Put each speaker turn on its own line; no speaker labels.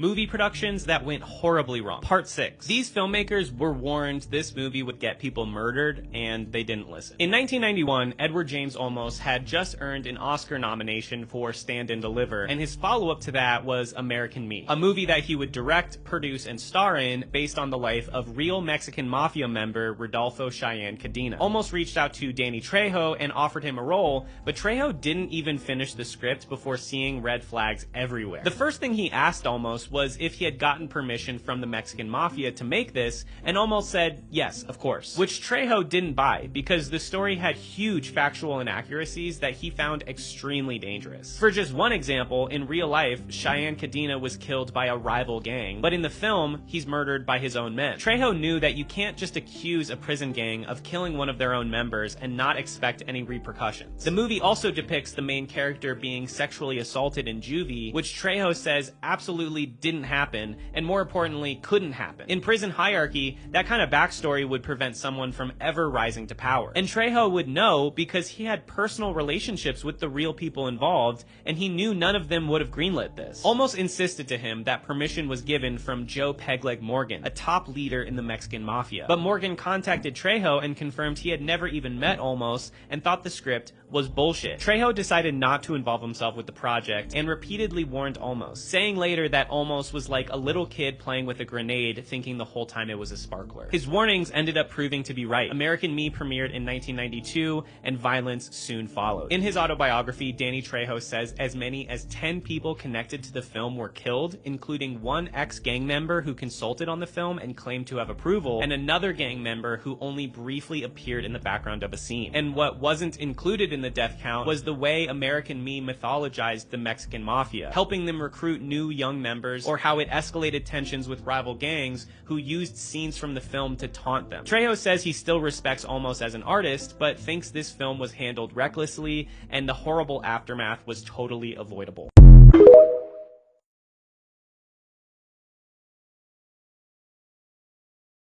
Movie productions that went horribly wrong. Part 6. These filmmakers were warned this movie would get people murdered, and they didn't listen. In 1991, Edward James Olmos had just earned an Oscar nomination for Stand and Deliver, and his follow-up to that was American Me, a movie that he would direct, produce, and star in based on the life of real Mexican mafia member Rodolfo Cheyenne Cadena. Olmos reached out to Danny Trejo and offered him a role, but Trejo didn't even finish the script before seeing red flags everywhere. The first thing he asked Olmos was if he had gotten permission from the Mexican mafia to make this, and Olmos said yes, of course, which Trejo didn't buy because the story had huge factual inaccuracies that he found extremely dangerous. For just one example, in real life, Cheyenne Cadena was killed by a rival gang, but in the film, he's murdered by his own men. Trejo knew that you can't just accuse a prison gang of killing one of their own members and not expect any repercussions. The movie also depicts the main character being sexually assaulted in juvie, which Trejo says absolutely didn't happen, and more importantly, couldn't happen. In Prison Hierarchy, that kind of backstory would prevent someone from ever rising to power. And Trejo would know because he had personal relationships with the real people involved, and he knew none of them would have greenlit this. Olmos insisted to him that permission was given from Joe Pegleg Morgan, a top leader in the Mexican mafia. But Morgan contacted Trejo and confirmed he had never even met Olmos and thought the script was bullshit. Trejo decided not to involve himself with the project and repeatedly warned Olmos, saying later that Olmos was like a little kid playing with a grenade thinking the whole time it was a sparkler. His warnings ended up proving to be right. American Me premiered in 1992 and violence soon followed. In his autobiography, Danny Trejo says as many as 10 people connected to the film were killed, including one ex-gang member who consulted on the film and claimed to have approval, and another gang member who only briefly appeared in the background of a scene. And what wasn't included in the death count was the way American Me mythologized the Mexican mafia, helping them recruit new young members, or how it escalated tensions with rival gangs who used scenes from the film to taunt them. Trejo says he still respects Olmos as an artist, but thinks this film was handled recklessly and the horrible aftermath was totally avoidable.